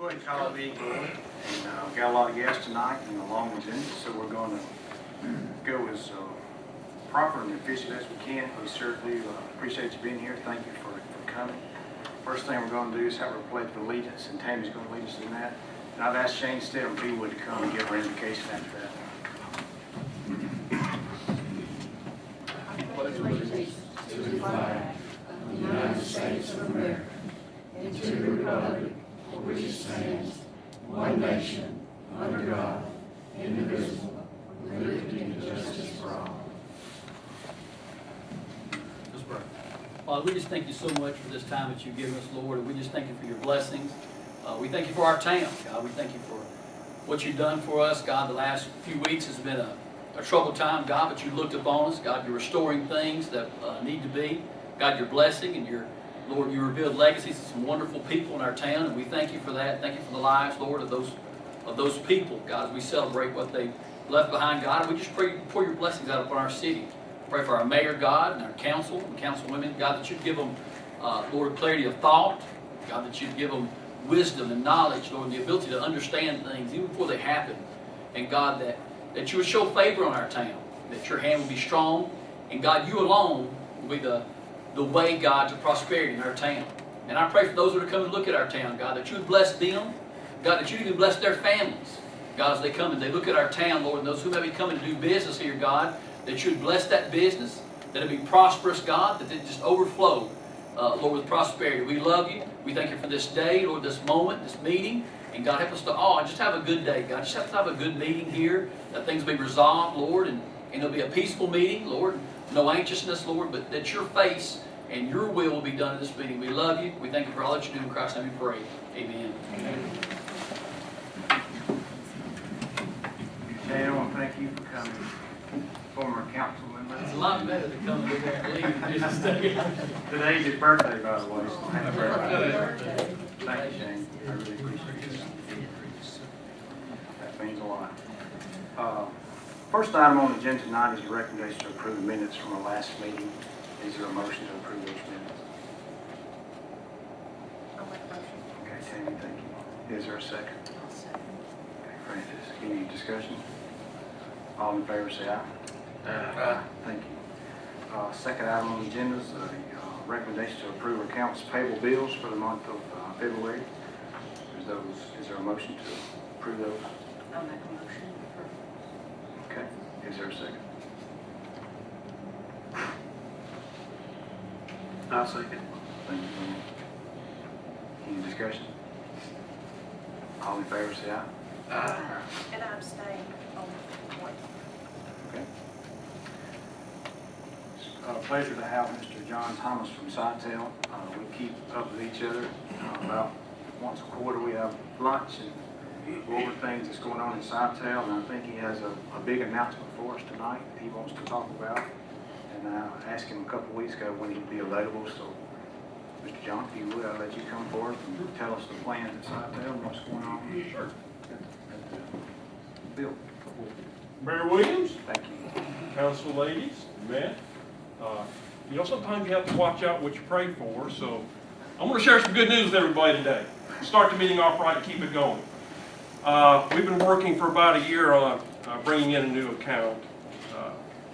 Go ahead and call the meeting to order. And we've got a lot of guests tonight and a long agenda, so we're going to go as proper and efficient as we can. We certainly appreciate you being here. Thank you for coming. First thing we're going to do is have our pledge of allegiance, and Tammy's going to lead us in that. And I've asked Shane Stead and Beewood to come and give our invocation after that. I pledge allegiance to the flag of the United States of America and to the republic for which it stands, one nation, under God, indivisible, with liberty and justice for all. Let's pray. Father, we just thank you so much for this time that you've given us, Lord, and we just thank you for your blessings. We thank you for our town, God. We thank you for what you've done for us, God. The last few weeks has been a troubled time, God, but you looked upon us, God. You're restoring things that need to be. God, your blessing and your, Lord, you revealed legacies of some wonderful people in our town, and we thank you for that. Thank you for the lives, Lord, of those people, God, as we celebrate what they left behind, God. And we just pray pour your blessings out upon our city. Pray for our mayor, God, and our council and councilwomen, God, that you'd give them, Lord, clarity of thought. God, that you'd give them wisdom and knowledge, Lord, and the ability to understand things even before they happen. And God, that you would show favor on our town, that your hand would be strong, and God, you alone will be the way, God, to prosperity in our town. And I pray for those that are coming to look at our town, God, that you would bless them, God, that you'd even bless their families, God, as they come and they look at our town, Lord, and those who may be coming to do business here, God, that you would bless that business, that it be prosperous, God, that it just overflow, Lord, with prosperity. We love you. We thank you for this day, Lord, this moment, this meeting. And God, help us to all just have a good day, God. Just have a good meeting here, that things be resolved, Lord, and it'll be a peaceful meeting, Lord. No anxiousness, Lord, but that your face and your will be done in this meeting. We love you. We thank you for all that you do in Christ's name we pray. Amen. Amen. Shane, I want to thank you for coming. Former council member. It's a lot better to come in there and leave than just stay. Today's his birthday, by the way. So happy Happy birthday. Thank you, Shane. I really appreciate it. That means a lot. First item on the agenda tonight is a recommendation to approve the minutes from our last meeting. Is there a motion to approve those minutes? I'll make a motion. Okay, Tammy, thank you. Is there a second? I'll second. Okay, Francis, any discussion? All in favor say aye. Thank you. Second item on the agenda is a recommendation to approve accounts payable bills for the month of February. Is there a motion to approve those? I'll make a motion. Okay. Is there a second? I'll second. Thank you, Tony. Any discussion? All in favor say aye. And I abstain on one. Okay. It's a pleasure to have Mr. John Thomas from Sitel. We keep up with each other. About once a quarter we have lunch and go over things that's going on in Sitel, and I think he has a big announcement for us tonight that he wants to talk about. And I asked him a couple of weeks ago when he'd be available, so Mr. John, if you would, I'll let you come forward and tell us the plans at Sitel and what's going on. Sure. Bill. Mayor Williams, Thank you. council ladies, men. Sometimes you have to watch out what you pray for, so I'm going to share some good news with everybody today. Start the meeting off right and keep it going. We've been working for about a year on bringing in a new account.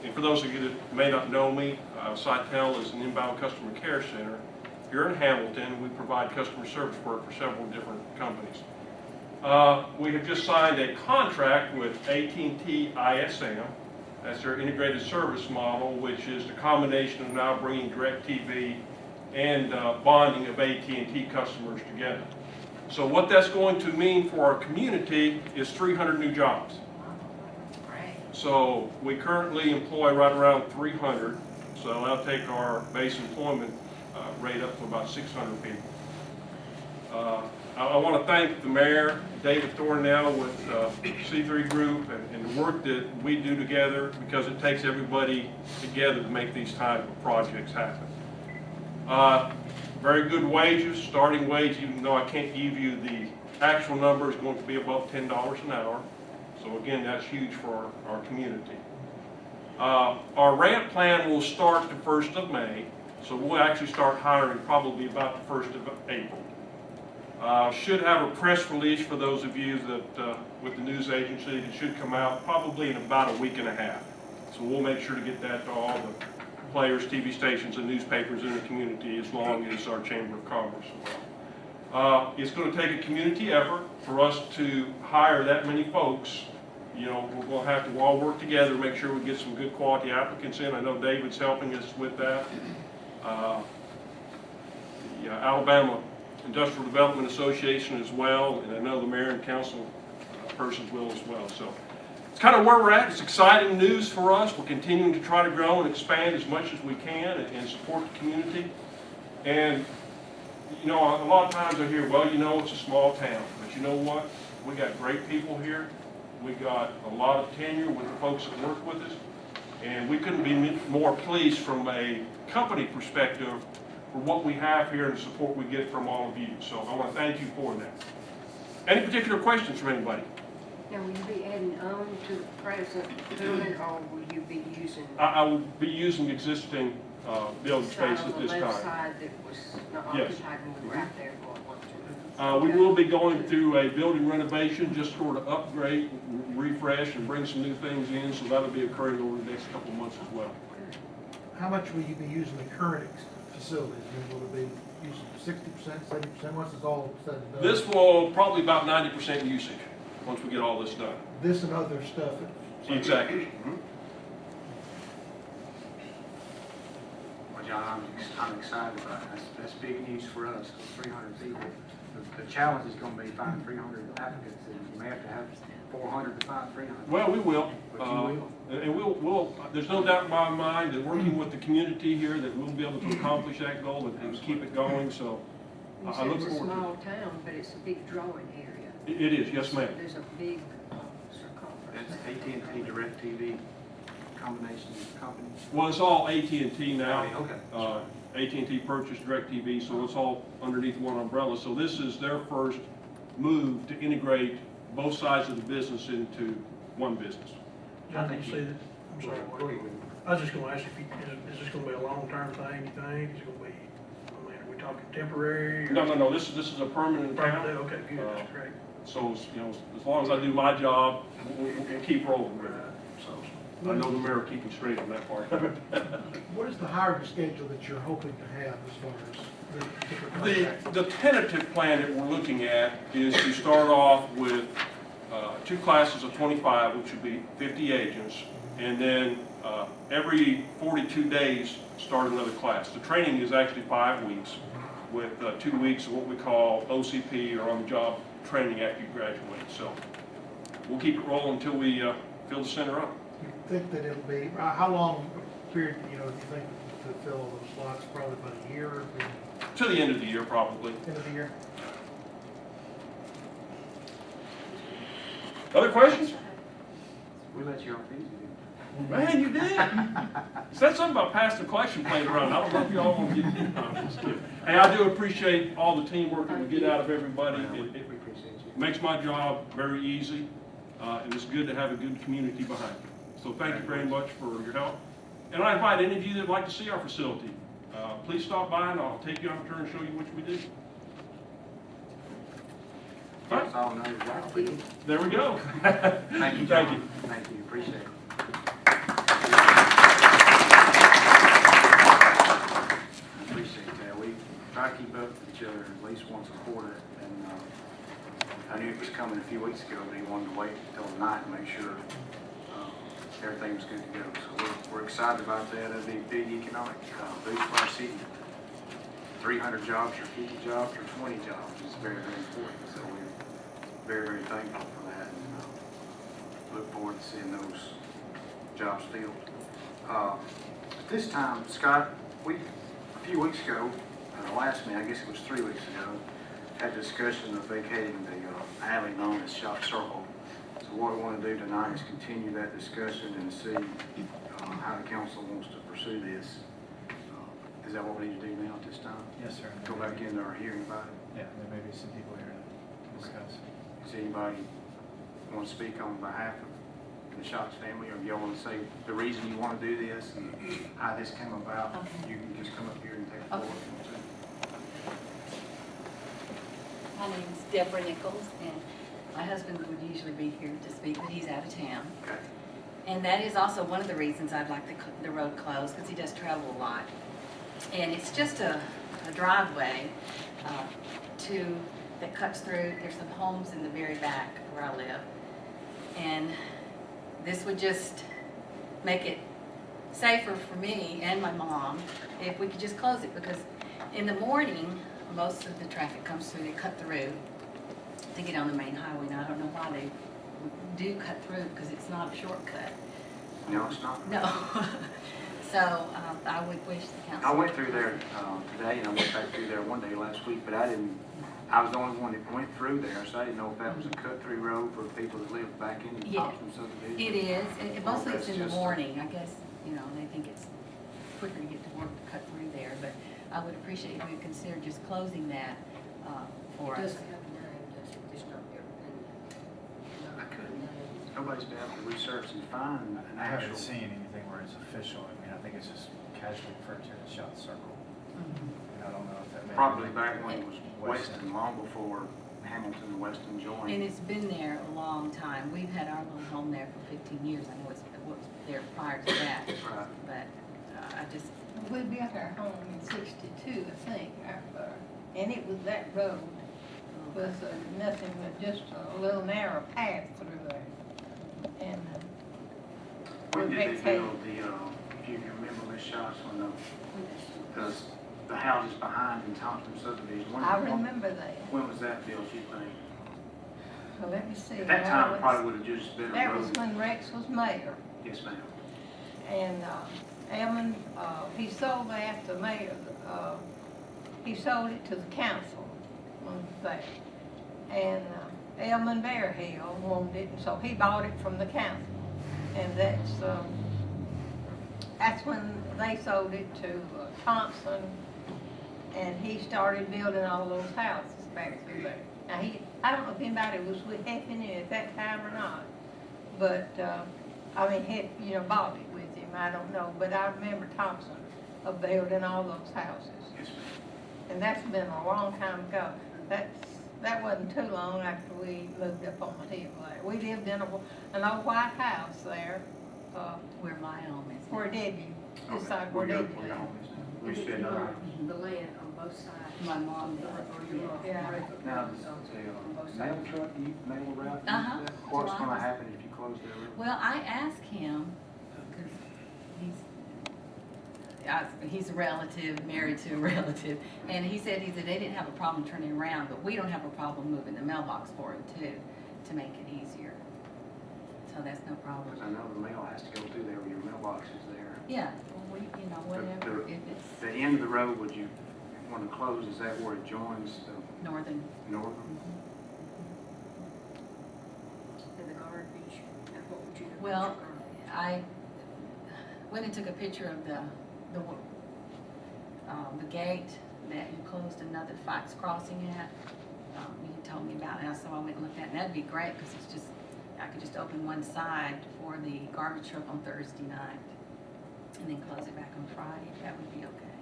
And for those of you that may not know me, Sitel is an inbound customer care center. Here in Hamilton, we provide customer service work for several different companies. We have just signed a contract with AT&T ISM. That's their integrated service model, which is the combination of now bringing DirecTV and bonding of AT&T customers together. So what that's going to mean for our community is 300 new jobs. So we currently employ right around 300. So that'll take our base employment rate up to about 600 people. I want to thank the mayor, David Thornell with C3 Group and the work that we do together, because it takes everybody together to make these type of projects happen. Very good wages, starting wage, even though I can't give you the actual number, is going to be above $10 an hour. So again, that's huge for our community. Our ramp plan will start the 1st of May, so we'll actually start hiring probably about the 1st of April. Should have a press release for those of you that, with the news agency, that should come out probably in about a week and a half. So we'll make sure to get that to all the players, TV stations, and newspapers in the community, as long as our Chamber of Commerce as well. It's going to take a community effort for us to hire that many folks. You know, we're going to have to all work together to make sure we get some good quality applicants in. I know David's helping us with that. The Alabama Industrial Development Association as well, and I know the mayor and council persons will as well. So it's kind of where we're at. It's exciting news for us. We're continuing to try to grow and expand as much as we can and support the community. And you know, a lot of times I hear, well, you know, it's a small town, but you know what? We got great people here. We got a lot of tenure with the folks that work with us, and we couldn't be more pleased from a company perspective for what we have here and the support we get from all of you. So I want to thank you for that. Any particular questions from anybody? Now, will you be adding on to the present building, or will you be using I will be using existing building space at this the left time. side that was not Yes. occupied when we were out there for one? We will be going through a building renovation, just sort of upgrade, refresh, and bring some new things in, so that'll be occurring over the next couple of months as well. How much will you be using the current facilities? Will it be using 60%, 70%, once it's all said and done? This will probably about 90% usage, once we get all this done. This and other stuff? Exactly. Well, John, I'm excited about it. That's big news for us, 300 people. The challenge is going to be finding 300 applicants, and you may have to have 400 to find 300. Well, we will. But you will. And we'll, there's no doubt in my mind that working with the community here, that we'll be able to accomplish that goal and keep it going, so You I said look it's a forward to small town, but it's a big drawing area. it. It is, yes ma'am. There's a big circumference. That's AT&T DirecTV combination of companies. Well, it's all AT&T now. Okay. AT&T purchased DirecTV, so it's all underneath one umbrella. So this is their first move to integrate both sides of the business into one business. John, you see this? I'm sorry. Go ahead. I was just gonna ask if is this gonna be a long-term thing, you think? Is it gonna be, I mean, are we talking temporary? or- No, this is a permanent account. Okay, good, that's great. So, you know, as long as I do my job, we'll keep rolling with it. So, I know the mayor will keep me straight on that part. What is the hiring schedule that you're hoping to have as far as the particular contract? The tentative plan that we're looking at is to start off with 2 classes of 25, which would be 50 agents, and then every 42 days start another class. The training is actually 5 weeks, with 2 weeks of what we call OCP, or on-the-job training, after you graduate. So we'll keep it rolling until we fill the center up. You think that it'll be, how long a period, do you think to fill those slots? Probably about a year, or To the end of the year, probably. end of the year? Other questions? We let you off easy. Man, you did. Said something about passing the collection plate around. I don't know if y'all want to get no, I'm just kidding. Hey, I do appreciate all the teamwork that we get out of everybody. We It appreciate you. makes my job very easy, and it's good to have a good community behind me. So thank you very much for your help. And I invite any of you that would like to see our facility, please stop by and I'll take you on a tour and show you what we do. All right, That's all another job. there we go. Thank you, Thank John. you. Thank you, appreciate it. Appreciate that. We try to keep up with each other at least once a quarter, and I knew it was coming a few weeks ago, but he wanted to wait until tonight to make sure everything was good to go. So we're excited about that. It'll be a big economic boost for our city. 300 jobs or 50 jobs or 20 jobs is very, very important. So we're very, very thankful for that, and look forward to seeing those jobs filled. At this time, Scott, we, a few weeks ago, last meeting, I guess it was 3 weeks ago, had a discussion of vacating the alley known as Shop Circle. So what we want to do tonight is continue that discussion and see how the council wants to pursue this. Is that what we need to do now at this time? Yes, sir. Go back into our hearing about it? Yeah, there may be some people here to discuss. Does anybody want to speak on behalf of the Shots family, or y'all want to say the reason you want to do this and how this came about? Okay. You can just come up here and take the floor if you want to. My name's Deborah Nichols, and my husband would usually be here to speak, but he's out of town. Okay. And that is also one of the reasons I'd like the road closed, because he does travel a lot. And it's just a driveway that cuts through. There's some homes in the very back where I live. And this would just make it safer for me and my mom if we could just close it, because in the morning, most of the traffic comes through, they cut through to get on the main highway. Now, I don't know why they do cut through, because it's not a shortcut. No, it's not. No. So, I would wish the council. I went through there today, and I went back through there one day last week, but I was the only one that went through there, so I didn't know if that was a cut-through road for people that live back in the Yeah. Thompson subdivision. It is, and mostly it's in the That's just- morning, I guess, they think it's quicker to get to work to cut through there, but I would appreciate if you would consider just closing that, for us. I couldn't. Nobody's been able to research and find an I actual. haven't seen anything where it's official. I mean, I think it's just casually referred to as shot circle. Mhm. And I don't know if that may. Probably back when it was Weston. Weston, long before Hamilton and Weston joined. And it's been there a long time. We've had our little home there for 15 years. I know it was there prior to that, Right. but I just, We built our home in '62, I think, and it was that road was nothing but just a little narrow path through there. And When we did they vacated. build if you can remember, Ms. Shots, when the houses behind in Thompson subdivision? I remember that. When was that built, you think? So let me see. At that time, it That probably would have just been a That was road. when Rex was mayor. Yes, ma'am. And Elman, he sold that to mayor, he sold it to the council on that. And Elman Bearhill wanted it, and so he bought it from the council. And that's when they sold it to Thompson, and he started building all those houses back through there. Now, I don't know if anybody was with helping him at that time or not, but, bought it with him, I don't know, but I remember Thompson building all those houses. Yes, ma'am. And that's been a long time ago. That wasn't too long after we moved up on the hill there. We lived in an old white house there, where my home is. where Debbie, this Okay. side where Where Debbie your lived. home is now. We spent, The land on both sides. My mom did. Yeah. now, the mail truck, mail route, Uh-huh. what's gonna happen if you close that road? Well, I asked him, because he's a relative, married to a relative, and he said they didn't have a problem turning around, but we don't have a problem moving the mailbox for him too, to make it easier. So that's no problem. Because I know the mail has to go through there, your mailbox is there. Yeah, well, whatever, if it's The end of the road, would you want to close, is that where it joins the northern. northern? And the garbage, and what would you do? with Well, your garbage? I went and took a picture of the gate that you closed another Fox crossing at. You told me about it, so I went and looked at it, and that'd be great, because it's just, I could just open one side for the garbage truck on Thursday night, and then close it back on Friday, if that would be okay.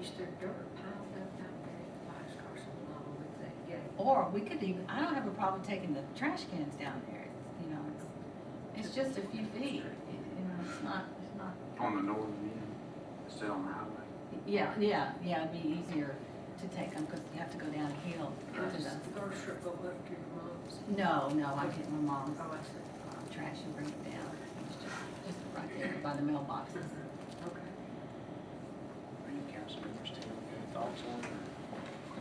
Is there dirt piled up out there at the Fox Crossing level with that gate? Or we could even, I don't have a problem taking the trash cans down there, it's just a few feet, it's not. On the northern end, instead on the highway? Yeah, it'd be easier to take them, because you have to go down a hill. to Does the- the garbage truck go up to your mom's? No, I get my mom's Oh, I see. trash and bring it down. It's just right there by the mailboxes. Okay. Are you council members still have thoughts on it?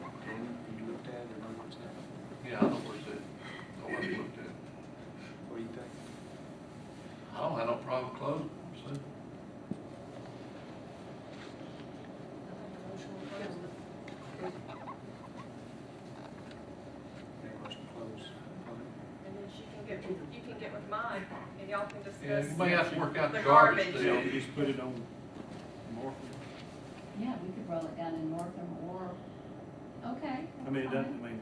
Or Tammy, have you looked at it or know what's there? Yeah, I know where it's at. I went and looked at it. What do you think? I don't have no problem closing, so. Any motion to close? And then you can get with Mike, and y'all can discuss. Yeah, you may have to work out the the garbage garbage. deal. Just put it on north. Yeah, we could roll it down in Northam or, okay. I mean, it doesn't,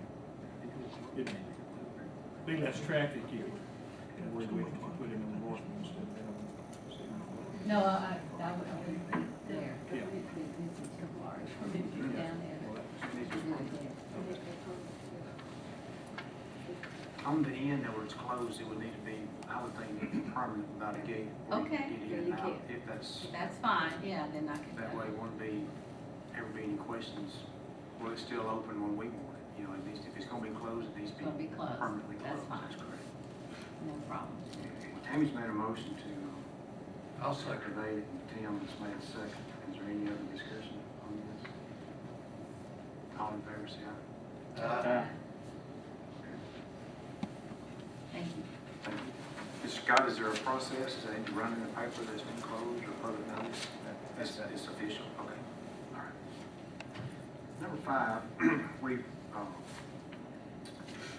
it'd be less traffic if, we put it on north instead of down. No, I wouldn't put it there. Yeah. It's too large for On the end where it's closed, it would need to be, I would think, permanent without a gate. where you Okay, can get then in you and out, can. if that's, That's fine, yeah, then I can. that way it wouldn't be, ever be any questions. Will it still open when we want it? You know, at least if it's gonna be closed, it needs to It's gonna be be closed. permanently That's closed. fine. That's correct. No problem. Well, Tammy's made a motion to I'll second. activate it, and Tim has made a second. Is there any other discussion on this? All in favor, say aye. Thank you. Thank you. Mr. Scott, is there a process, is that run in the paper that's been closed or public notice? It's official, okay. All right. Number 5, we,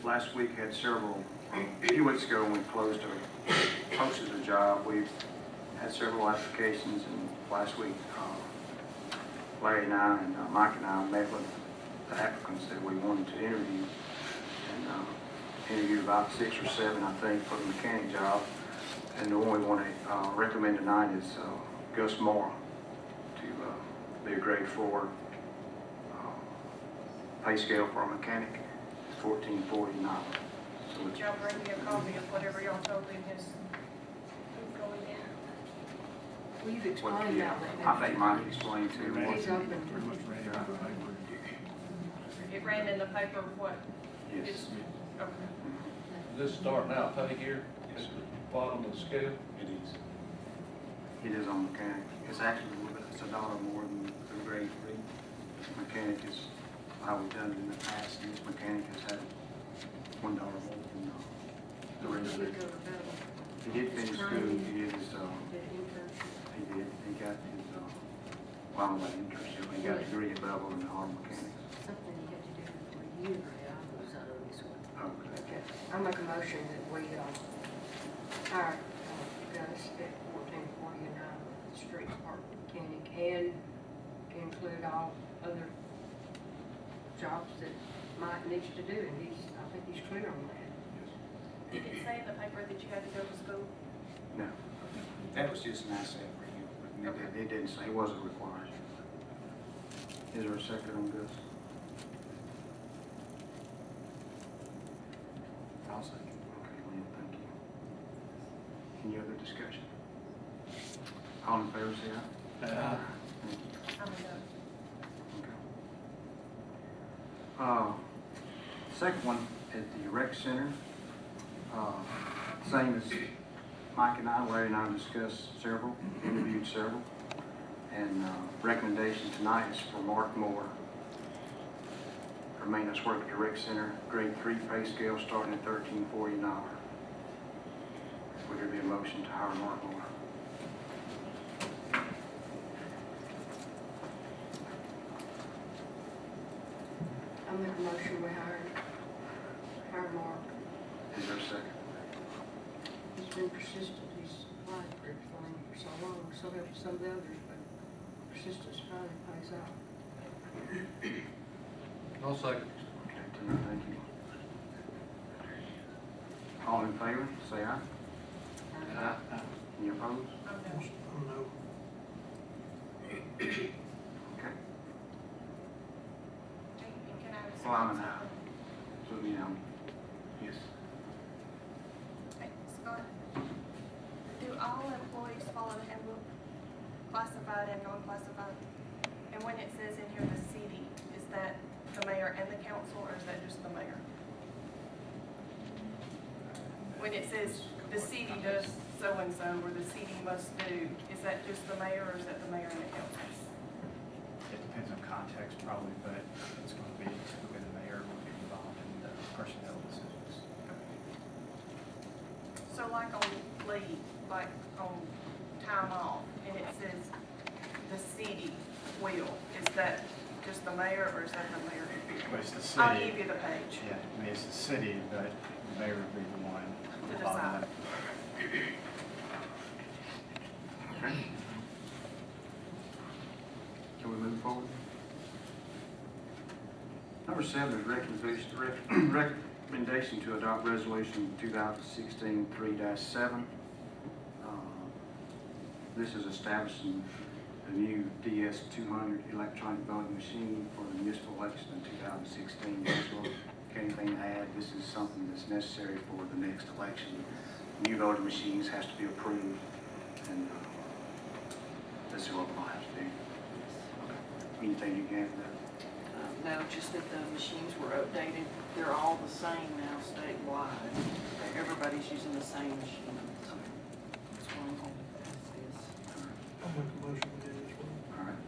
last week had several, a few weeks ago when we closed or posted a job, we've had several applications, and last week, Larry and I and Mike and I met with the applicants that we wanted to interview, and interviewed about 6 or 7, I think, for the mechanic job. And the one we want to recommend tonight is Gus Moore to be a grade 4 pay scale for a mechanic, $14.40 an hour. So Did it's, y'all bring me a copy of whatever y'all told me his, going in? Well, you've what, explained yeah, all I that. think Mike explained to him. He's open. Pretty much ran out of paper. It ran in the paper, what? Yes. It's- Okay. This starting out pay here, it's the bottom of the scale. It is. It is on mechanic. It's actually a little bit, it's $1 more than the grade 3. Mechanic is how we've done it in the past, and this mechanic has had $1 more than the regular. He did finish school, he did his, he did, he got his, well, not internship, he got a degree at Bevel in auto mechanics. Something you have to do for a year, I was out of this one. Okay. Okay, I'll make a motion that we, hire, Gus at $14.40 an hour, street department mechanic, and include all other jobs that Mike needs to do, and I think he's clear on that. Did it say in the paper that you had to go to school? No, that was just an asset for you, but it didn't say, it wasn't required. Is there a second on this? I'll second. Okay, Lynn, thank you. Any other discussion? All in favor, say aye. Thank you. I'm a no. Okay. Second one at the rec center, same as Mike and I, Larry and I discussed several, interviewed several, and recommendation tonight is for Mark Moore for maintenance work at the rec center, grade 3 pay scale starting at $13.40 an hour. Would there be a motion to hire Mark Moore? I'll make a motion we hire Mark. Is there a second? He's been persistent, he's applied for everything for so long, so have some of the others, but persistence finally pays out. I'll second. Okay, Tim, thank you. All in favor, say aye. Any opposed? I'm a no. Oh, no. Okay. And can I? Well, I'm an aye. So, yes. Hey, Scott, do all employees follow the handbook, classified and non-classified? And when it says in here the city, is that the mayor and the council, or is that just the mayor? When it says the city does so-and-so, or the city must do, is that just the mayor, or is that the mayor and the council? It depends on context probably, but it's going to be typically the mayor will be involved in the personnel decisions. So like on leave, like on time off, and it says the city will, is that just the mayor, or is that the mayor? But it's the city. I'll give you the page. Yeah, I mean, it's the city, but the mayor would be the one. To involved in decide. that. Okay. Can we move forward? Number 7 is recommendation to adopt resolution 2016-3-7. This is establishing the new DS-200 electronic voting machine for the municipal election in 2016. got anything to add, this is something that's necessary for the next election. New voting machines has to be approved, and this is what we'll have to do. Anything you can add to that? No, just that the machines were updated. They're all the same now statewide. Everybody's using the same machine. That's why I'm going to pass this. I'll make a motion to do this one. All right.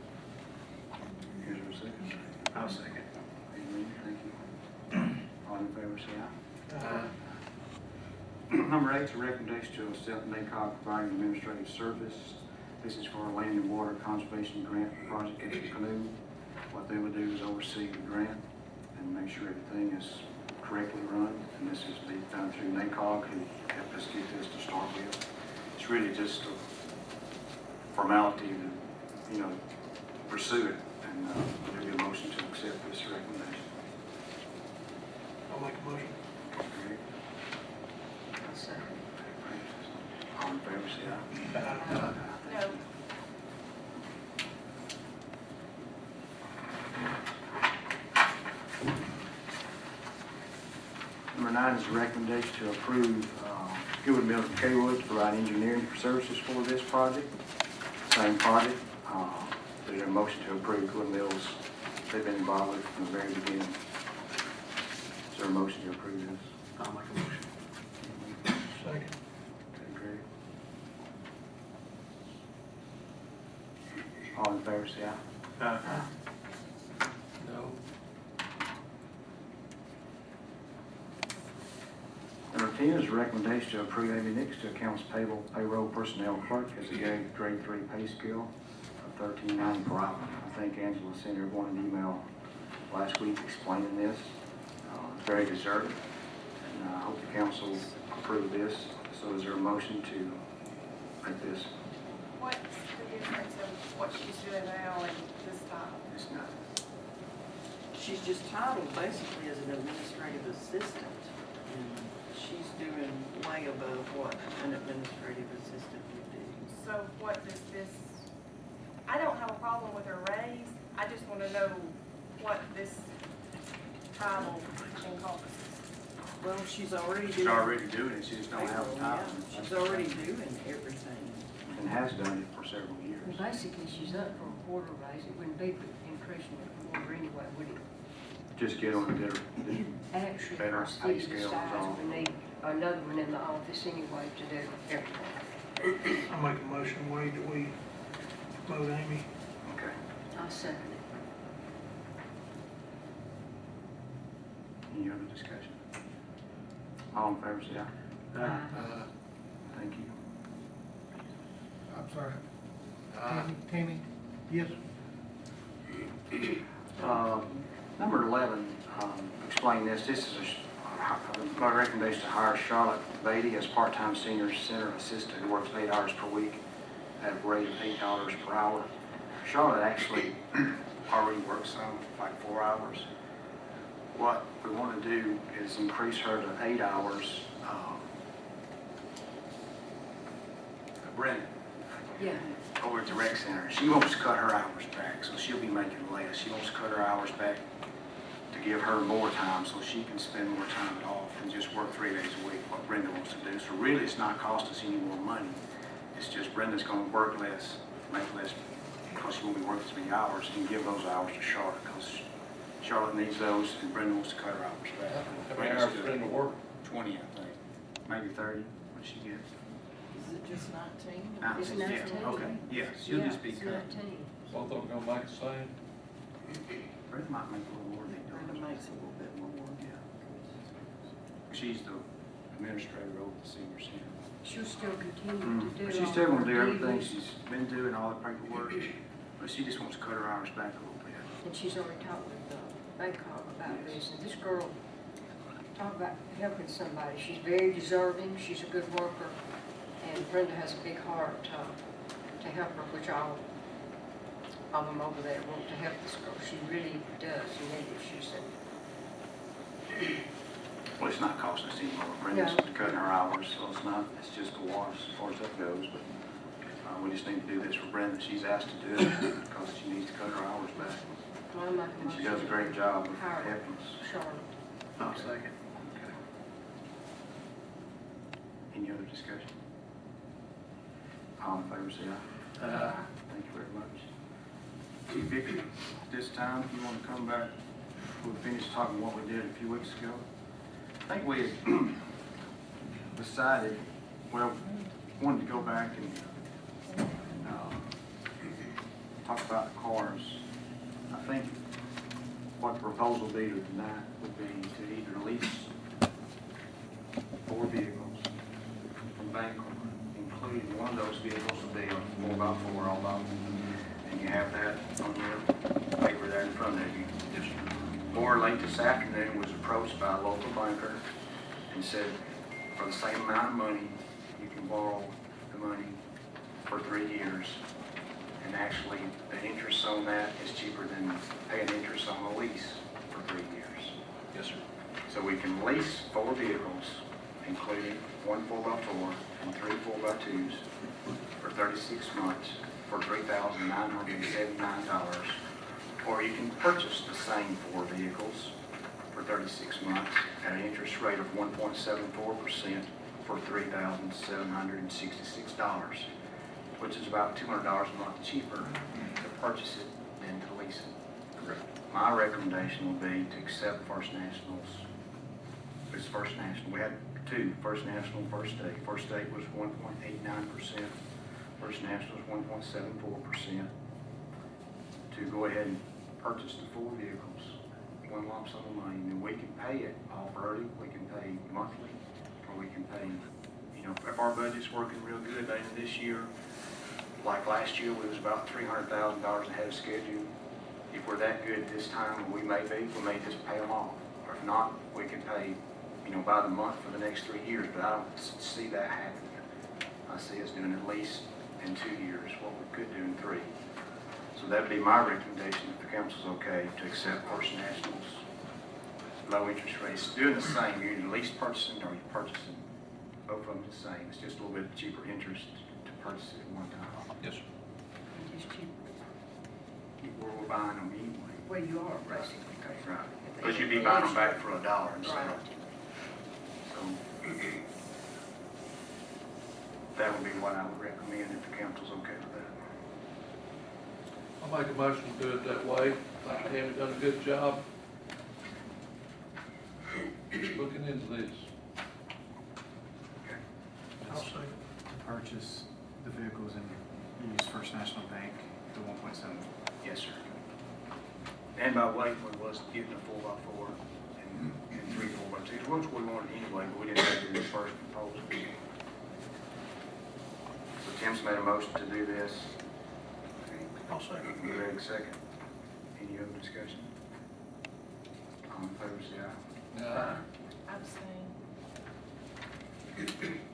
Here's our second. I'll second. Amen. Thank you. All in favor, say aye. Number 8 is a recommendation to accept NACOG providing administrative service. This is for a land and water conservation grant project at the Canoe. What they would do is oversee the grant and make sure everything is correctly run. And this is being done through NACOG, who helped us get this to start with. It's really just a formality to, you know, pursue it. And there'll be a motion to accept this recommendation. I'll make a motion. Okay. I'll second. All in favor, say aye. No. Number 9 is a recommendation to approve Goodwood Mills and Kaywood to provide engineering services for this project. Same project. There's a motion to approve Goodwood Mills. They've been involved with it from the very beginning. Is there a motion to approve this? I'll make a motion. Second. Okay, great. All in favor, say aye. No. Number 10 is a recommendation to approve Amy Nix to accounts payable payroll personnel clerk as a grade 3 pay scale of $13.90 per hour. I think Angela sent everyone an email last week explaining this. It's very deserving, and I hope the council approve this. So is there a motion to make this? What's the difference of what she's doing now and this time? It's not. She's just titled basically as an administrative assistant. And she's doing way above what an administrative assistant would do. So what does this, I don't have a problem with her raise, I just want to know what this title encompasses. Well, she's already doing. She's already doing it, she just don't have a payroll, title. yeah. She's already doing everything. And has done it for several years. Well, basically, she's up for a quarter raise. It wouldn't be increasing it quarter anyway, would it? Just get on the Actually, better our pay city scale is decides all. we need another one in the office anyway to do everything. I'll make a motion, Wade, that we promote Amy. Okay. I'll second it. Any other discussion? All in favor, say aye. Aye. Thank you. I'm sorry. Tammy? Yes. Number 11, explain this. This is my recommendation to hire Charlotte Beatty as part-time senior center assistant who works 8 hours per week at a rate of $8 per hour. Charlotte actually already works some, like 4 hours. What we want to do is increase her to 8 hours. Brenda, Yeah. over at the rec center, she wants to cut her hours back, so she'll be making less. She wants to cut her hours back to give her more time so she can spend more time at off and just work 3 days a week, what Brenda wants to do. So really, it's not cost us any more money. It's just Brenda's going to work less, make less, because she won't be working 3 hours, and give those hours to Charlotte, because Charlotte needs those, and Brenda wants to cut her hours back. How many hours Brenda work? 20, I think, maybe 30, what she gets. Is it just 19? It's 19. Yeah, okay, yeah, she'll just be it's cut. 19. Both of them gonna make the same? Brenda might make a little more than Brenda $8. makes a little bit more. She's the administrator over the senior center. She'll still continue to do But she's all still gonna her do everything duties. she's been doing, all the paperwork, but she just wants to cut her hours back a little bit. And she's already talked with Baycom about this, and this girl, talk about helping somebody. She's very deserving, she's a good worker, and Brenda has a big heart to help her, which all of them over there want to help this girl. She really does, and maybe she's a, Well, it's not costing us any more. Brenda's cutting her hours, so it's not, it's just a wash as far as that goes, but we just need to do this for Brenda. She's asked to do it because she needs to cut her hours back. well, I'm not And she does a great job of Hire helping us. Charlotte. I'll second. Any other discussion? All in favor, say aye. Aye. Thank you very much. Chief Vicky, this time, if you want to come back, we'll finish talking what we did a few weeks ago. I think we had decided, well, wanted to go back and talk about the cars. I think what the proposal would be tonight would be to either lease 4 vehicles from Bancorp, including one of those vehicles would be a 4x4 all about, and you have that on your paper there in front of you. Or late this afternoon was approached by a local banker and said, for the same amount of money, you can borrow the money for 3 years. And actually, the interest on that is cheaper than paying interest on a lease for 3 years. Yes, sir. So we can lease 4 vehicles, including 1 4x4 and 3 4x2s for 36 months for $3,979. Or you can purchase the same 4 vehicles for 36 months at an interest rate of 1.74% for $3,766, which is about $200 a month cheaper to purchase it than to lease it. Correct. My recommendation would be to accept First National's. It's First National. We had 2, First National and First State. First State was 1.89%. First National was 1.74%. To go ahead and purchase the 4 vehicles, one lump sum of money, and then we can pay it off early. We can pay monthly, or we can pay, you know, if our budget's working real good at the end of this year, like last year, we was about $300,000 ahead of schedule. If we're that good this time, we may just pay them off. Or if not, we can pay, you know, by the month for the next 3 years, but I don't see that happening. I see us doing at least in 2 years what we could do in 3. So that would be my recommendation, if the council's okay, to accept First National's low interest rates. Doing the same, you're either lease purchasing or you're purchasing. Both of them the same. It's just a little bit cheaper interest to purchase it at one time. Yes, sir. It's cheap. We're buying them anyway. Well, you are, basically. Right. But you'd be buying them back for $1 instead. Right. So that would be what I would recommend if the council's okay with that. I'll make a motion to do it that way. I think Tammy done a good job looking into this. I'll second. Purchase the vehicles and use First National Bank, the 1.7. Yes, sir. And by Lakeland was getting a 4x4 and 3 4x2s, which we wanted anyway, but we didn't have to do the first proposal. So Tim's made a motion to do this. I'll second. Greg, second. Any other discussion? All in favor, say aye. Abstain.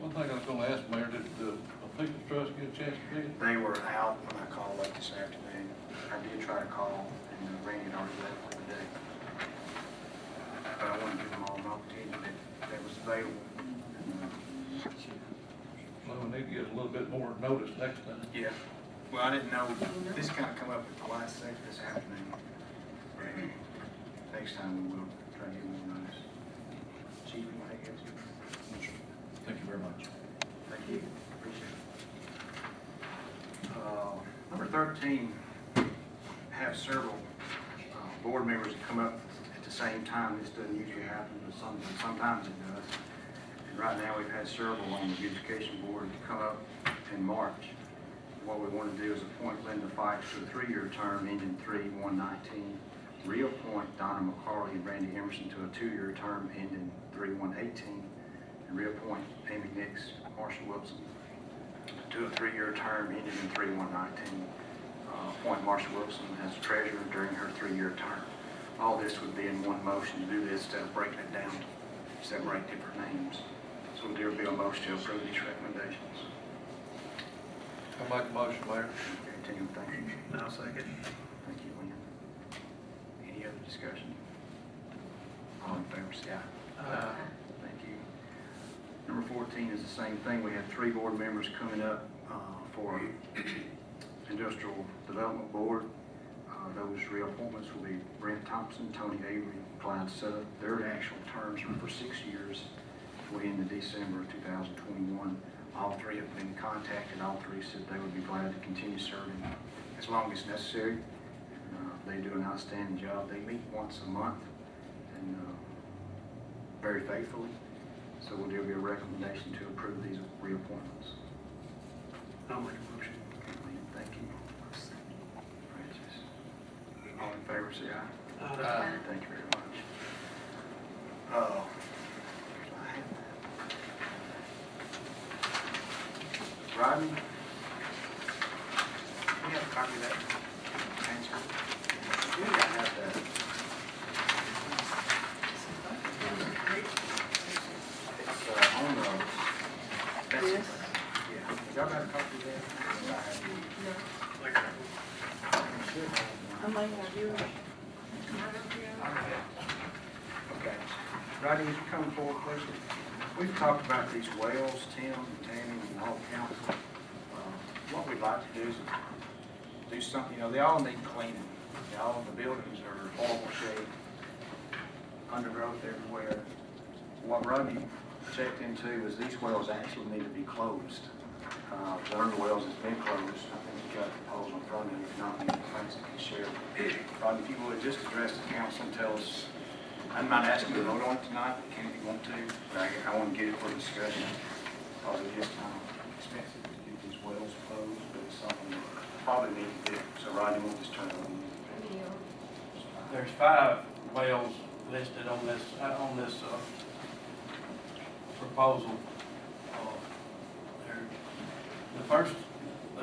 One thing I was gonna ask, Mayor, did the People's Trust get a chance to bid? They were out when I called late this afternoon. I did try to call, and Randy had already left for the day. But I wanted to give them all an opportunity that was available. Well, we need to get a little bit more notice next time. Yeah. Well, I didn't know, this kind of come up at the last second this afternoon. Next time we will try to get more notice. Chief, you want to get you? Thank you very much. Thank you. Appreciate it. Number 13, have several board members that come up at the same time. This doesn't usually happen, but sometimes it does. And right now, we've had several on the education board come up in March. What we want to do is appoint Linda Fikes to a 3-year term ending 3/1/19. Reappoint Donna McCarley and Randy Emerson to a 2-year term ending 3/1/18. And reappoint Amy Nix, Marshall Wilson to a 3-year term ending in 3/1/19. Appoint Marshall Wilson as treasurer during her 3-year term. All this would be in one motion to do this instead of breaking it down, separate different names. So there will be a motion to approve these recommendations. I'll make a motion, Mayor. Okay, Tim, thank you. I'll second. Thank you, Lynn. Any other discussion? All in favor, say aye. Thank you. Number 14 is the same thing. We have 3 board members coming up for Industrial Development Board. Those reappointments will be Brent Thompson, Tony Avery, Clyde Sutter. Their actual terms are for 6 years, will end in December of 2021. All three have been contacted. All three said they would be glad to continue serving as long as necessary. They do an outstanding job. They meet once a month and very faithfully. So there'll be a recommendation to approve these reappointments. I'll make a motion. Thank you. Francis. All in favor, say aye. Thank you very much. Rodney? We have a copy of that answer. Yeah, I have that. It's on the. This? Yeah. Y'all got a copy of that? I may have yours. Okay. Rodney, would you come forward, please? We've talked about these wells, Tim, and Tammy, and the whole council. What we'd like to do is do something, they all need cleaning. All the buildings are horrible shape, undergrowth everywhere. What Rodney checked into is these wells actually need to be closed. One of the wells has been closed. I think you got a proposal in front of you. If not, you can share. Rodney, if you would just address the council and tell us. I'm not asking you to vote on it tonight, you can if you want to, but I want to get it for discussion. Because it is kind of expensive to get these wells closed, but it's something that probably need to do. So Rodney, we'll just turn it over to you. There's 5 wells listed on this proposal. The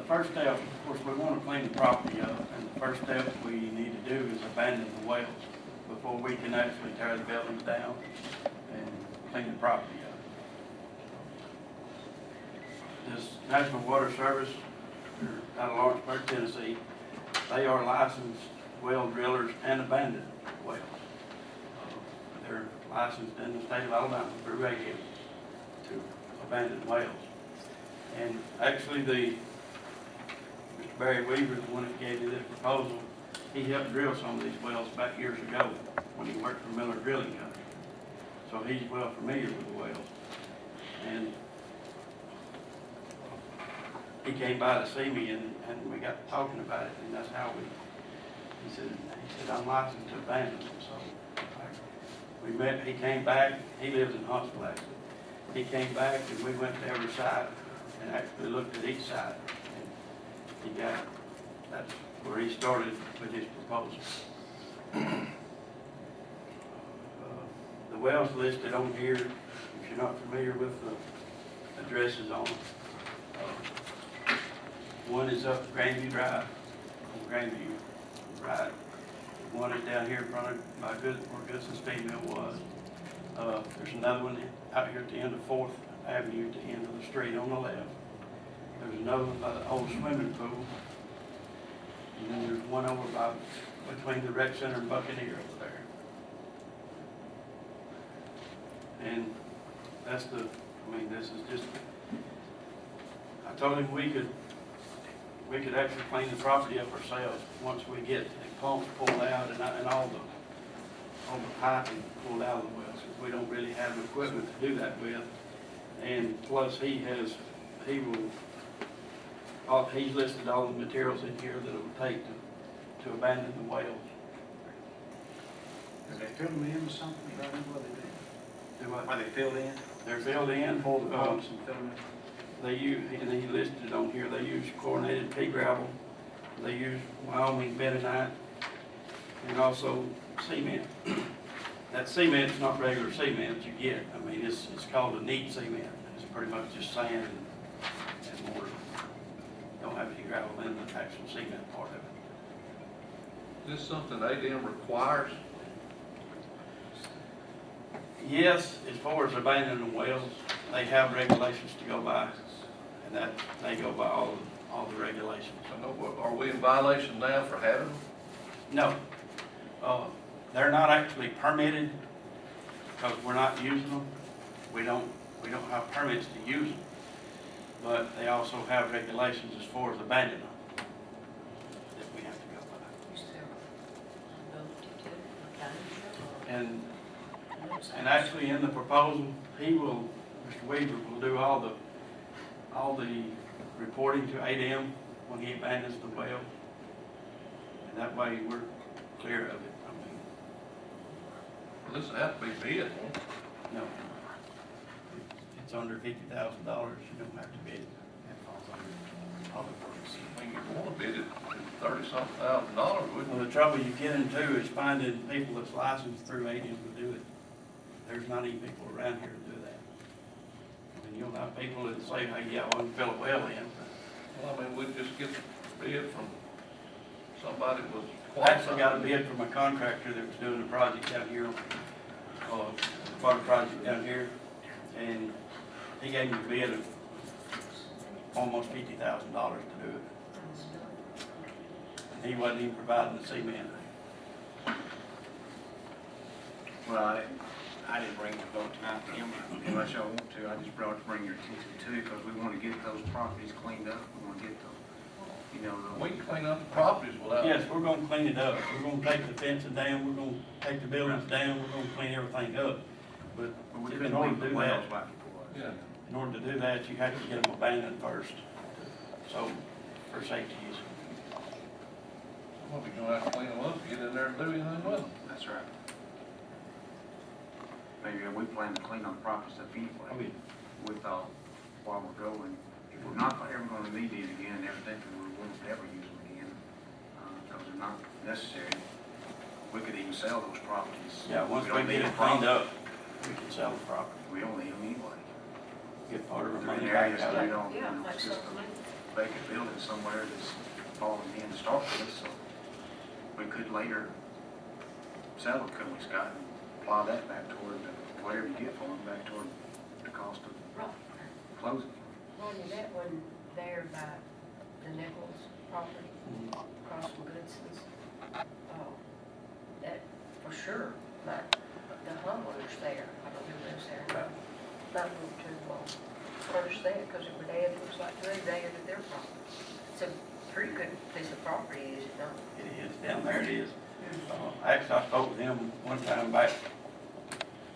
first step, of course, we want to clean the property up, and the first step we need to do is abandon the wells before we can actually tear the buildings down and clean the property up. This National Water Service, out of Lawrenceburg, Tennessee, they are licensed well drillers and abandoned wells. They're licensed in the state of Alabama through AHIP to abandon wells. And actually, Mr. Barry Weaver, the one that gave me this proposal, he helped drill some of these wells back years ago when he worked for Miller Drilling Company. So he's well familiar with the wells. And he came by to see me and we got talking about it, and that's how he said, I'm licensed to abandon them. So we met, he came back, he lives in Huntsville actually. He came back and we went to every site and actually looked at each site. And that's where he started with his proposal. The wells listed on here, if you're not familiar with the addresses on them, one is up Grandview Drive, on Grandview, right. One is down here in front of where Goodson's Feed Mill was. There's another one out here at the end of 4th Avenue, at the end of the street on the left. There's another one by the old swimming pool. And then there's one over between the rec center and Buccaneer over there. And that's this is just, I told him we could actually clean the property up ourselves once we get the pumps pulled out and all the piping pulled out of the wells, because we don't really have the equipment to do that with. And plus he's listed all the materials in here that it would take to abandon the wells. Are they filled in with something? Is that what they do? Do what? Are they filled in? They're filled in. Pull the pumps and fill them in? They use, and he listed on here, they use chlorinated pea gravel, they use Wyoming bentonite, and also cement. That cement is not regular cement that you get. I mean, it's called a neat cement. It's pretty much just sand and mortar. Don't have any gravel in the actual cement part of it. Is this something ADM requires? Yes, as far as abandoning wells, they have regulations to go by, and that they go by all the regulations. I know, are we in violation now for having them? No, they're not actually permitted because we're not using them. We don't have permits to use them, but they also have regulations as far as abandoning them that we have to go by. You still And actually in the proposal, he will, Mr. Weaver will do all the reporting to 8M when he abandons the well. And that way we're clear of it. I mean, Well, this would have to be bid, won't it? no. It's under $50,000, you don't have to bid it. That falls under public works. I mean, you want to bid it at $30-something thousand, wouldn't Well, you? the trouble you get into is finding people that's licensed through 8M to do it. There's not even people around here to do that. I mean, you'll have people that say, hey, yeah, I want to fill a well in. Well, I mean, we'd just get the bid from somebody that was I actually got a qualified. bid from a contractor that was doing a project down here, water project down here, and he gave me a bid of almost $50,000 to do it. And he wasn't even providing the cement. Well, I didn't bring the vote tonight to him unless y'all want to. I just brought it to bring your attention to, because we want to get those properties cleaned up. We want to get those, you know, We can clean up the properties without. Yes, we're gonna clean it up. We're gonna take the fencing down, we're gonna take the buildings down, we're gonna clean everything up. But we in couldn't order leave to the do wells that, like it was. Yeah. in order to do that, you have to get them abandoned first. So, for safety use. Well, we're gonna have to clean them up, get in there and do anything with them. That's right. Maybe we plan to clean up properties up anyway. We thought while we're going, if we're not ever gonna need these again, evidently we won't ever use them again. Those are not necessary. We could even sell those properties. Yeah, once we don't get need it a cleaned problem. up, we can sell the property. We don't need them anyway. Get part of our In money areas back out that we of it. don't, you Yeah, know, like it's just something. a vacant building somewhere that's falling in to start with, so we could later sell it, couldn't we, Scott, and apply that back toward whatever you get for them, back toward the cost of closing. Ronnie, that one there by the Nichols property, across from Goodson's, that for sure, like, the homeowners there, I don't know who lives there, not move to, furnish that, because it would add, looks like they added their property. It's a pretty good piece of property, is it not? It is, down there it is. Actually, I spoke with him one time back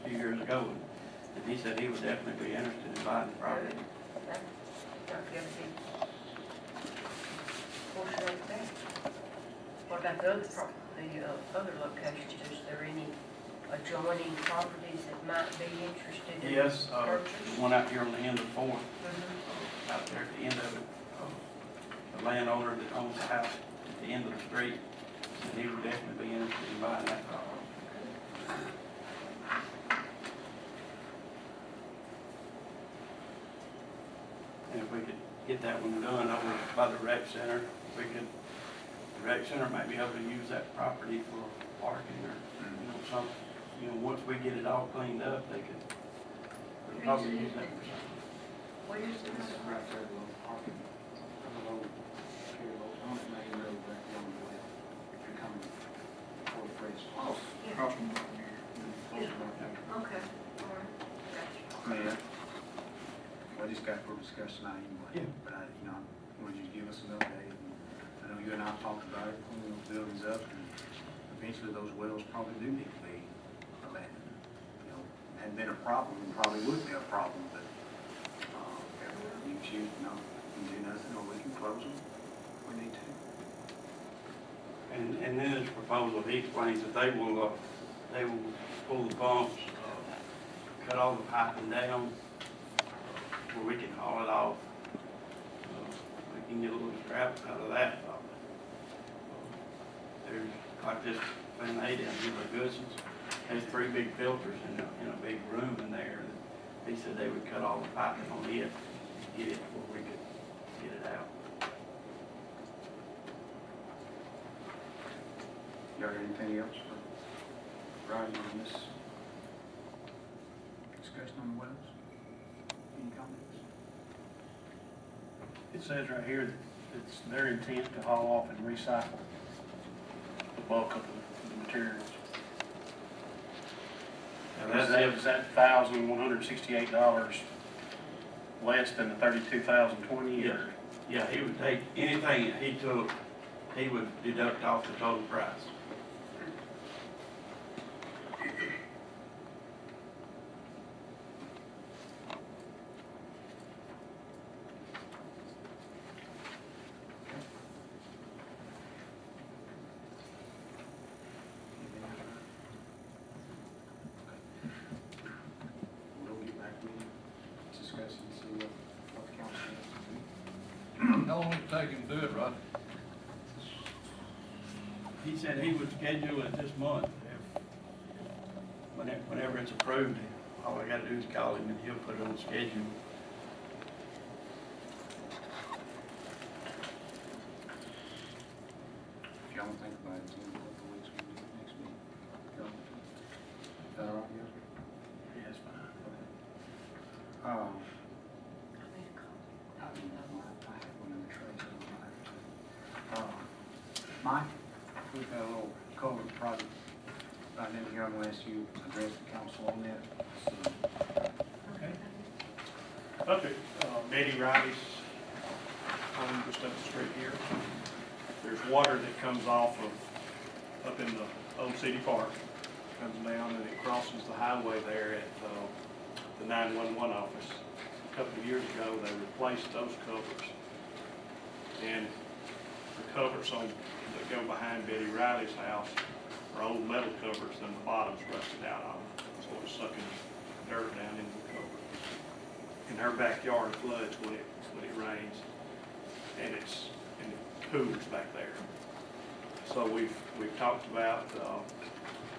a few years ago, and he said he would definitely be interested in buying the property. That might be a big portion of that. What about the other locations? Is there any adjoining properties that might be interested in Yes, purchase? the one out here on the end of Fourth, Mhm. out there at the end of it, the landowner that owns the house at the end of the street, said he would definitely be interested in buying that property. And if we could get that one done over by the rec center, we could, the rec center might be able to use that property for parking or, some, once we get it all cleaned up, they could probably use that for something. What is it? It's right there, a little parking, a little, on the main road back along the way. If you're coming toward Fred's Plaza. Across from here. Okay, all right, gotcha. Yeah. We just got for discussion now anyway. Yeah. But I wanted you to give us an update. I know you and I talked about it, cleaning those buildings up, and eventually those wells probably do need to be abandoned. Hadn't been a problem, and probably would be a problem, but, you choose, can do nothing, or we can close them. We need to. And in his proposal, he explains that they will pull the pumps, cut all the piping down, where we can haul it off. We can get a little scrap out of that probably. There's, like this thing they did in the Goodson's, there's 3 big filters in a big room in there. He said they would cut all the piping on it, get it where we could get it out. Y'all got anything else for Roger on this discussion on the wells? Any comments? It says right here that it's their intent to haul off and recycle the bulk of the materials. Is that $1,168 less than the $32,020? Yes. Yeah, he would take anything that he took, he would deduct off the total price. it take him to do it, Rodney? He said he would schedule it this month. Whenever it's approved, all I gotta do is call him and he'll put it on the schedule. If y'all don't think about it, in a couple of weeks, we'll do it next week. Is that all right, yes? Yeah, that's fine. Mike, we've got a little culvert project right in here. I'm gonna ask you to address the council on that. Okay. Up at Betty Riley's home just up the street here, there's water that comes off of, up in the old city park, comes down and it crosses the highway there at the 911 office. A couple of years ago, they replaced those covers. And the covers that go behind Betty Riley's house are old metal covers and the bottom's rusted out on them. So it's sucking dirt down into the cover. And her backyard floods when it rains. And it pools back there. So we've talked about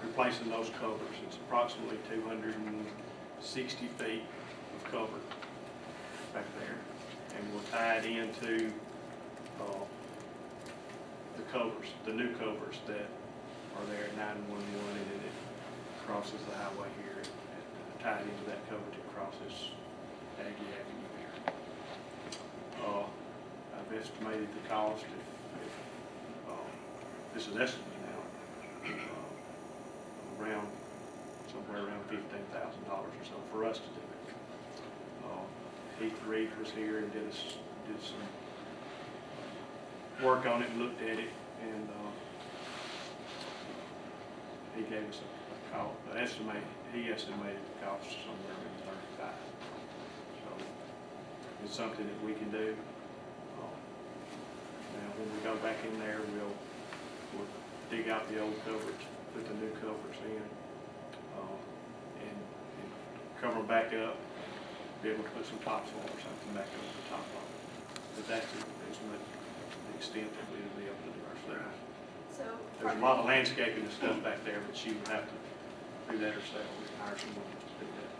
replacing those covers. It's approximately 260 feet of cover back there. And we'll tie it into the covers, the new covers that are there at 911, and then it crosses the highway here and tied into that cover to crosses Aggie Avenue here. I've estimated the cost if this is estimate now, somewhere around $15,000 or so for us to do it. Heath Reed was here and did some work on it and looked at it, and he gave us a call. He estimated the cost somewhere around 35. So it's something that we can do. Now, when we go back in there, we'll dig out the old covers, put the new covers in, and cover them back up. Be able to put some topsoil or something back over the top of it. But that's the extent that we would be able to do ourselves. So. There's a lot of landscaping and stuff back there, but she would have to do that herself. We hire someone to do that.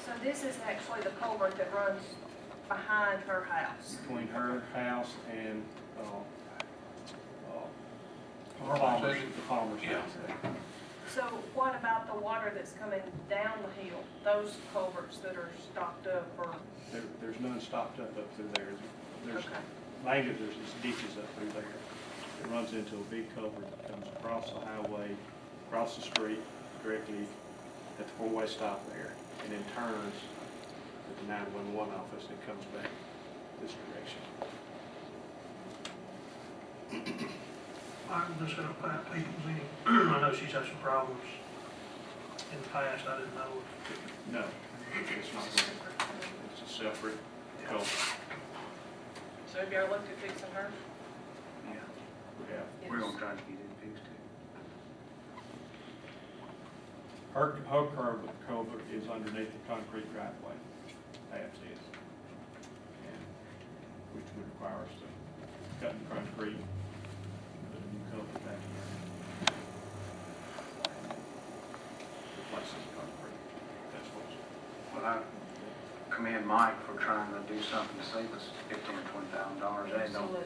So this is actually the culvert that runs behind her house. Between her house and the Palmer's house. So what about the water that's coming down the hill? Those culverts that are stocked up or? There's none stopped up through there. There's Okay. mainly there's these ditches up through there. It runs into a big culvert that comes across the highway, across the street, directly at the four-way stop there, and then turns at the 911 office and comes back this direction. I'm just gonna pipe people's in. I know she's had some problems in the past, I didn't know. No, it's not going. It's a separate culvert. So have you ever looked at fixing her? Yeah, Yeah. we're gonna try to get it fixed too. Her culvert is underneath the concrete driveway, perhaps is, and which would require us to cut the concrete, put a new culvert back in, replace the concrete. That's what's. Well, I commend Mike for trying to do something to save us $15,000 or $20,000. They don't, the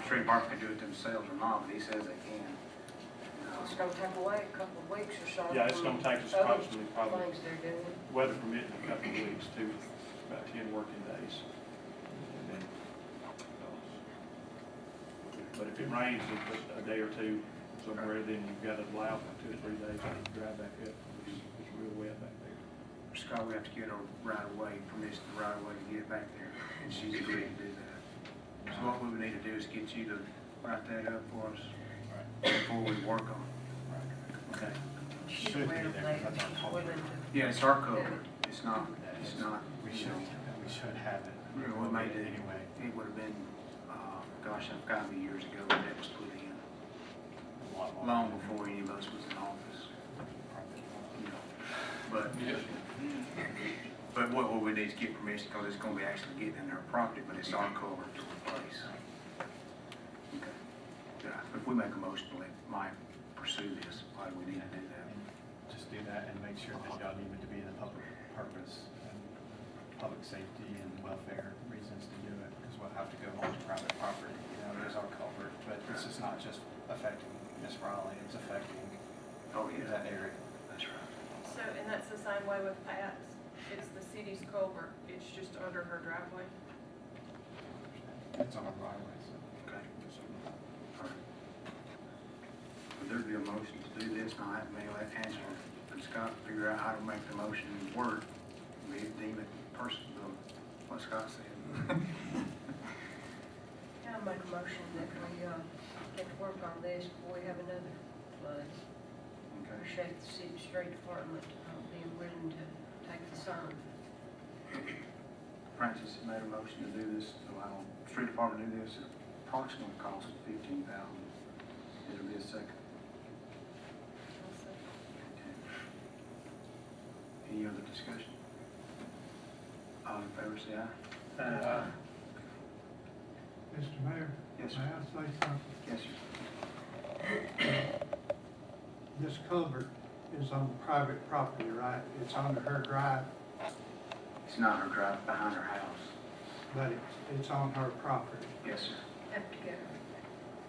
street department can do it themselves or not, but he says they can. It's gonna take away a couple of weeks or so. Yeah, it's gonna take us from other approximately probably, things they're doing. weather permitting, a couple of weeks to about 10 working days. And then, but if it rains a day or two somewhere, then you've got to allow for 2 or 3 days to dry back up. It's real wet back there. Scott, we have to get her right away, permission to right away to get it back there, and she's agreed to do that. So what we would need to do is get you to write that up for us before we work on it. Okay. Should be there. Yeah, it's our code. It's not, We should have it. We may do. Anyway. It would have been, gosh, I've got to be years ago when that was put in. A lot more. Long before any of us was in office. You know. But what we need is get permission, because it's going to be actually getting in their property, but it's our culvert to replace. if we make a motion to let Mike pursue this, why do we need to do that? And just do that and make sure that y'all need it to be in the public purpose and public safety and welfare reasons to do it, because we'll have to go onto private property. You know, there's our culvert, but this is not just affecting Miss Raleigh, it's affecting that area. That's right. So, and that's the same way with Pat's. It's the city's culvert. It's just under her driveway. It's on our right of way, so. Okay. All right. Would there be a motion to do this? Now, I have to let Angela and Scott figure out how to make the motion work. We deem it personal, what Scott said. I'll make a motion that we, get to work on this before we have another flood. Okay. Appreciate the city street department, being willing to take the sign. Francis made a motion to do this, allow street department to do this, approximately cost $15,000. It'll be a second. Okay. Any other discussion? All in favor, say aye. Mr. Mayor? Yes, sir. May I say something? Yes, sir. This culvert is on private property, right? It's under her drive, It's not her drive, behind her house. but it's on her property. Yes, sir. Have to go.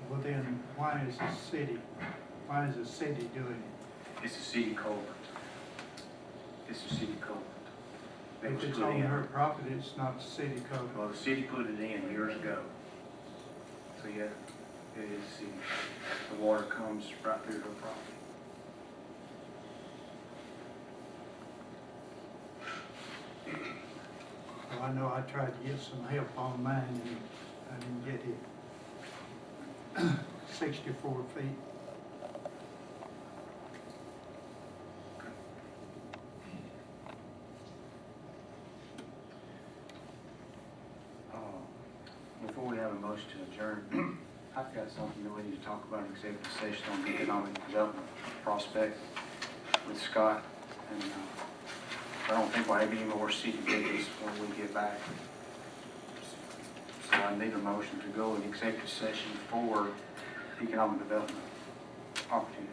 Well, then, why is the city doing it? It's a city culvert. It's a city culvert. They If was it's put on in. her property, it's not city culvert. Well, the city put it in years ago. So, yeah, it is city. The water comes right through her property. Well, I know I tried to get some help on mine and I didn't get it. 64 feet. Before we have a motion to adjourn, I've got something that we need to talk about in executive session on the economic development prospect with Scott. And I don't think we'll have any more city business when we get back. So I need a motion to go in executive session for economic development opportunity.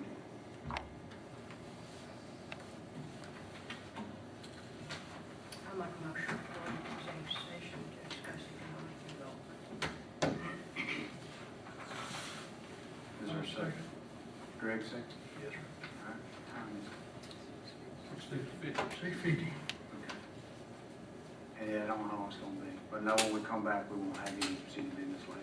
I'll make a motion for an executive session to discuss economic development. Is there a second? Greg, second? Yes, sir. All right. Time is 650. Okay. And I don't know how long it's gonna be, but no, when we come back, we won't have any city business left.